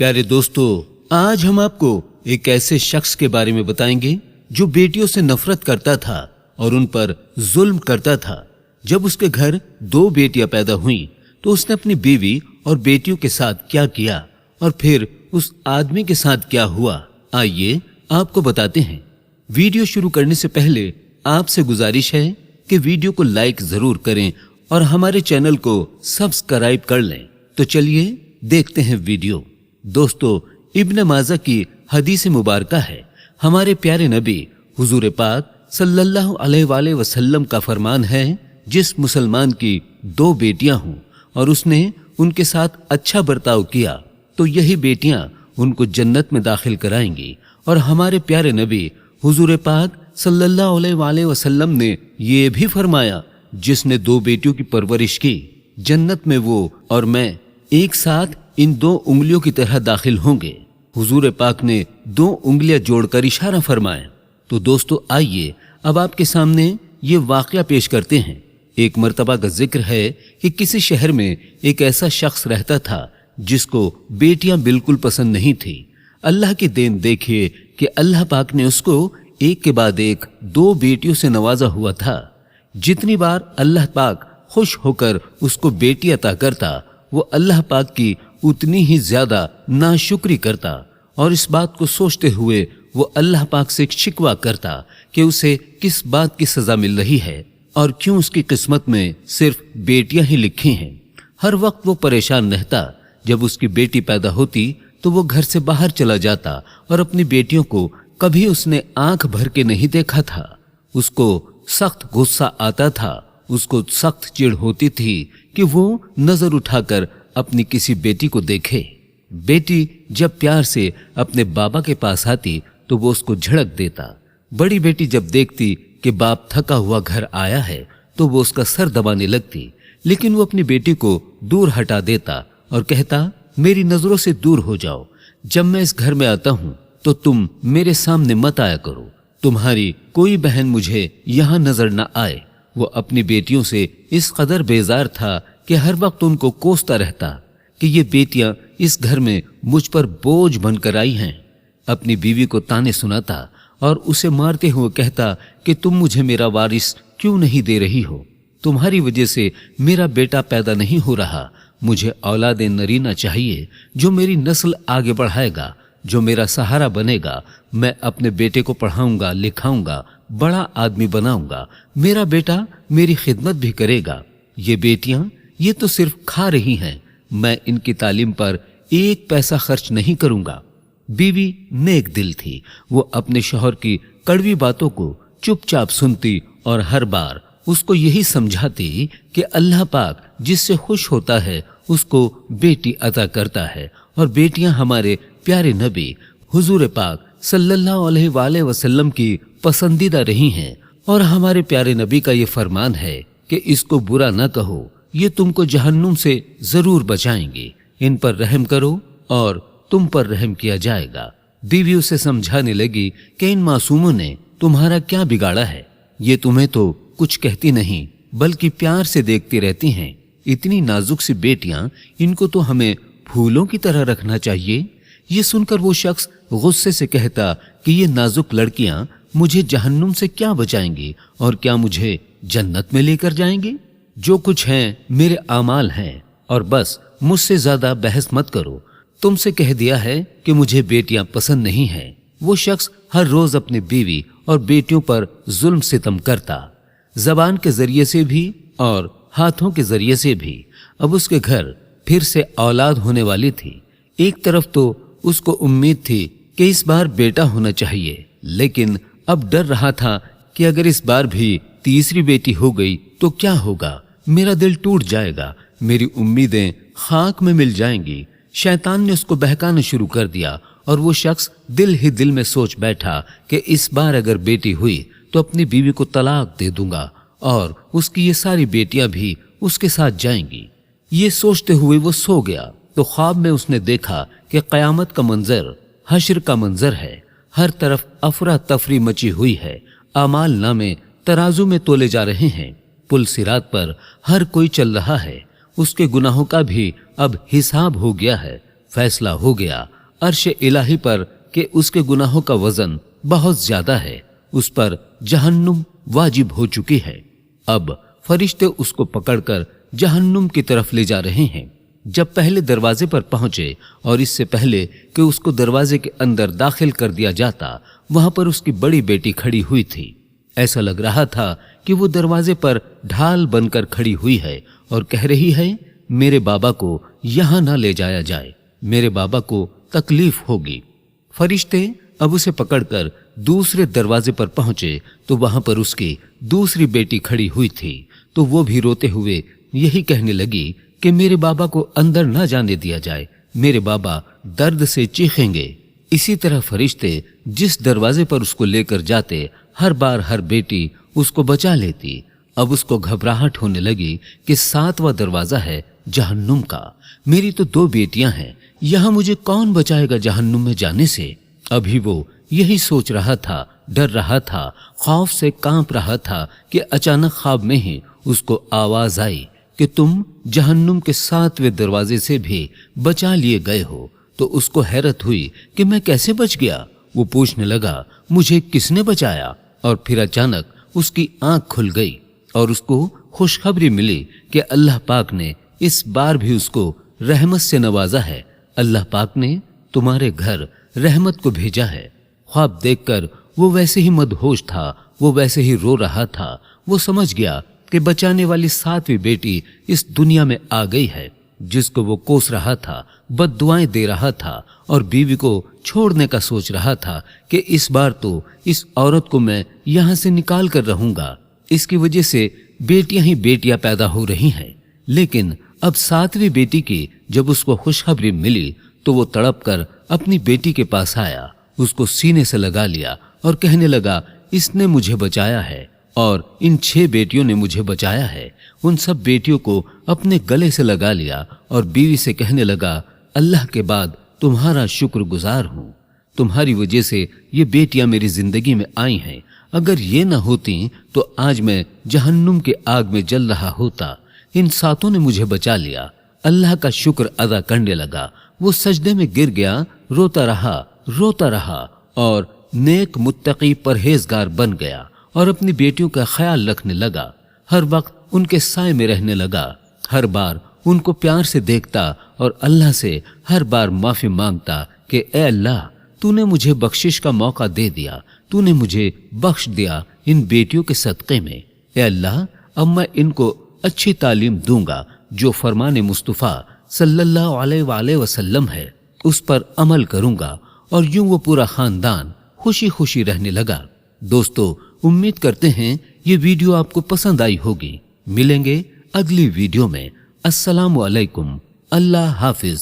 प्यारे दोस्तों, आज हम आपको एक ऐसे शख्स के बारे में बताएंगे जो बेटियों से नफरत करता था और उन पर जुल्म करता था। जब उसके घर 2 बेटियां पैदा हुईं, तो उसने अपनी बीवी और बेटियों के साथ क्या किया और फिर उस आदमी के साथ क्या हुआ, आइए आपको बताते हैं। वीडियो शुरू करने से पहले आपसे गुजारिश है कि वीडियो को लाइक जरूर करें और हमारे चैनल को सब्सक्राइब कर लें। तो चलिए देखते हैं वीडियो। दोस्तों, इब्न माजा की हदीस मुबारका है। हमारे प्यारे नबी हुजूर पाक सल्लल्लाहु अलैहि वसल्लम का फरमान है, जिस मुसलमान की 2 बेटियां हों और उसने उनके साथ अच्छा बर्ताव किया तो यही बेटियां उनको जन्नत में दाखिल कराएंगी। और हमारे प्यारे नबी हुजूर पाक सल्लल्लाहु अलैहि वसल्लम ने ये भी फरमाया, जिसने 2 बेटियों की परवरिश की, जन्नत में वो और मैं एक साथ इन 2 उंगलियों की तरह दाखिल होंगे। हुजूर पाक ने 2 उंगलियां जोड़कर इशारा फरमाया। तो दोस्तों, आइए अब आपके सामने ये वाकया पेश करते हैं। एक मर्तबा का जिक्र है कि किसी शहर में एक ऐसा शख्स रहता था जिसको बेटियां बिल्कुल पसंद नहीं थी। अल्लाह की देन देखिए कि अल्लाह पाक ने उसको एक के बाद एक 2 बेटियों से नवाजा हुआ था। जितनी बार अल्लाह पाक खुश होकर उसको बेटी अता करता, वो अल्लाह पाक की उतनी ही ज्यादा नाशुक्री करता और इस बात को सोचते हुए वो अल्लाह पाक से शिकवा करता कि उसे किस बात की सजा मिल रही है और क्यों उसकी किस्मत में सिर्फ बेटियां ही लिखी हैं। हर वक्त वो परेशान रहता। जब उसकी बेटी पैदा होती तो वो घर से बाहर चला जाता और अपनी बेटियों को कभी उसने आंख भर के नहीं देखा था। उसको सख्त गुस्सा आता था, उसको सख्त चिढ़ होती थी कि वो नजर उठाकर अपनी किसी बेटी को देखे। बेटी जब प्यार से अपने बाबा के पास आती तो वो उसको झड़क देता। बड़ी बेटी जब देखती कि बाप थका हुआ घर आया है तो वो उसका सर दबाने लगती, लेकिन वो अपनी बेटी को दूर हटा देता और कहता, मेरी नजरों से दूर हो जाओ। जब मैं इस घर में आता हूं तो तुम मेरे सामने मत आया करो। तुम्हारी कोई बहन मुझे यहां नजर न आए। वो अपनी बेटियों से इस कदर बेजार था कि हर वक्त उनको कोसता रहता कि ये बेटियां इस घर में मुझ पर बोझ बनकर आई हैं। अपनी बीवी को ताने सुनाता और उसे मारते हुए कहता कि तुम मुझे मेरा वारिस क्यों नहीं दे रही हो? तुम्हारी वजह से मेरा बेटा पैदा नहीं हो रहा। मुझे औलाद नरीना चाहिए जो मेरी नस्ल आगे बढ़ाएगा, जो मेरा सहारा बनेगा। मैं अपने बेटे को पढ़ाऊंगा, लिखाऊंगा, बड़ा आदमी बनाऊंगा। मेरा बेटा मेरी खिदमत भी करेगा। ये बेटियां ये तो सिर्फ खा रही हैं। मैं इनकी तालीम पर 1 पैसा खर्च नहीं करूंगा। बीवी नेक दिल थी। वो अपने शौहर की कड़वी बातों को चुपचाप सुनती और हर बार उसको यही समझाती कि अल्लाह पाक जिससे खुश होता है उसको बेटी अता करता है और बेटियां हमारे प्यारे नबी हुजूर पाक सल्लल्लाहु अलैहि वसल्लम की पसंदीदा रही हैं। और हमारे प्यारे नबी का ये फरमान है कि इसको बुरा न कहो, ये तुमको जहन्नुम से जरूर बचाएंगे। इन पर रहम करो और तुम पर रहम किया जाएगा। बीवी उसे समझाने लगी कि इन मासूमों ने तुम्हारा क्या बिगाड़ा है? ये तुम्हें तो कुछ कहती नहीं बल्कि प्यार से देखती रहती हैं। इतनी नाजुक सी बेटियां, इनको तो हमें फूलों की तरह रखना चाहिए। ये सुनकर वो शख्स गुस्से से कहता कि ये नाजुक लड़कियां मुझे जहन्नुम से क्या बचाएंगी और क्या मुझे जन्नत में लेकर जाएंगी? जो कुछ है मेरे आमाल हैं और बस मुझसे ज्यादा बहस मत करो। तुमसे कह दिया है कि मुझे बेटियां पसंद नहीं हैं। वो शख्स हर रोज अपनी बीवी और बेटियों पर जुल्म सितम करता, जबान के जरिए से भी और हाथों के जरिए से भी। अब उसके घर फिर से औलाद होने वाली थी। एक तरफ तो उसको उम्मीद थी कि इस बार बेटा होना चाहिए, लेकिन अब डर रहा था कि अगर इस बार भी तीसरी बेटी हो गई तो क्या होगा? मेरा दिल टूट जाएगा, मेरी उम्मीदें खाक में मिल जाएंगी। शैतान ने उसको बहकाना शुरू कर दिया और वो शख्स दिल ही दिल में सोच बैठा कि इस बार अगर बेटी हुई तो अपनी बीवी को तलाक दे दूंगा और उसकी ये सारी बेटियां भी उसके साथ जाएंगी। ये सोचते हुए वो सो गया तो ख्वाब में उसने देखा कि कयामत का मंजर, हश्र का मंजर है। हर तरफ अफरा तफरी मची हुई है। आमाल नामे तराजू में तोले जा रहे हैं। पुल सिरात पर हर कोई चल रहा है। उसके गुनाहों का भी अब हिसाब हो गया है। फैसला हो गया अर्श इलाही पर कि उसके गुनाहों का वजन बहुत ज्यादा है, उस पर जहन्नुम वाजिब हो चुकी है। अब फरिश्ते उसको पकड़कर जहन्नुम की तरफ ले जा रहे हैं। जब पहले दरवाजे पर पहुंचे और इससे पहले कि उसको दरवाजे के अंदर दाखिल कर दिया जाता, वहां पर उसकी बड़ी बेटी खड़ी हुई थी। ऐसा लग रहा था कि वो दरवाजे पर ढाल बनकर खड़ी हुई है और कह रही है, मेरे बाबा को यहां ना ले जाया जाए, मेरे बाबा को तकलीफ होगी। फरिश्ते अब उसे पकड़कर दूसरे दरवाजे पर पहुंचे तो वहां पर उसकी दूसरी बेटी खड़ी हुई थी। तो वो भी रोते हुए यही कहने लगी कि मेरे बाबा को अंदर ना जाने दिया जाए, मेरे बाबा दर्द से चीखेंगे। इसी तरह फरिश्ते जिस दरवाजे पर उसको लेकर जाते, हर बार हर बेटी उसको बचा लेती। अब उसको घबराहट होने लगी कि 7वां दरवाजा है जहन्नुम का, मेरी तो 2 बेटियां हैं, यहां मुझे कौन बचाएगा जहन्नुम में जाने से। अभी वो यही सोच रहा था, डर रहा था, खौफ से कांप रहा था कि अचानक ख्वाब में ही उसको आवाज आई कि तुम जहन्नुम के 7वें दरवाजे से भी बचा लिए गए हो। तो उसको हैरत हुई कि मैं कैसे बच गया। वो पूछने लगा, मुझे किसने बचाया? और फिर अचानक उसकी आंख खुल गई और उसको खुशखबरी मिली कि अल्लाह पाक ने इस बार भी उसको रहमत से नवाजा है। अल्लाह पाक ने तुम्हारे घर रहमत को भेजा है। ख्वाब देखकर वो वैसे ही मदहोश था, वो वैसे ही रो रहा था। वो समझ गया कि बचाने वाली 7वीं बेटी इस दुनिया में आ गई है, जिसको वो कोस रहा था, बद्दुआएं दे रहा था और बीवी को छोड़ने का सोच रहा था कि इस बार तो इस औरत को मैं यहां से निकाल कर रहूंगा। इसकी वजह से बेटियां ही बेटियां पैदा हो रही हैं। लेकिन अब 7वीं बेटी की जब उसको खुशखबरी मिली तो वो तड़प कर अपनी बेटी के पास आया, उसको सीने से लगा लिया और कहने लगा, इसने मुझे बचाया है और इन 6 बेटियों ने मुझे बचाया है। उन सब बेटियों को अपने गले से लगा लिया और बीवी से कहने लगा, अल्लाह के बाद तुम्हारा शुक्रगुजार हूं, तुम्हारी वजह से ये बेटियां मेरी जिंदगी में आई हैं। अगर ये न होती तो आज मैं जहन्नुम के आग में जल रहा होता। इन 7 ने मुझे बचा लिया। अल्लाह का शुक्र अदा करने लगा। वो सजदे में गिर गया, रोता रहा और नेक मुत्तकी परहेजगार बन गया और अपनी बेटियों का ख्याल रखने लगा। हर वक्त उनके साए में रहने लगा, हर बार उनको प्यार से देखता और अल्लाह से हर बार माफी मांगता कि ए अल्लाह, तूने मुझे बख्शिश का मौका दे दिया, तूने मुझे बख्श दिया इन बेटियों के सदक़े में। ए अल्लाह, अब मैं इनको अच्छी तालीम दूंगा, जो फरमाने मुस्तफ़ा सल्लल्लाहु अलैहि वसल्लम है उस पर अमल करूंगा। और यूं वो पूरा खानदान खुशी खुशी रहने लगा। दोस्तों, उम्मीद करते हैं ये वीडियो आपको पसंद आई होगी। मिलेंगे अगली वीडियो में। अस्सलामु अलैकुम। अल्लाह हाफिज।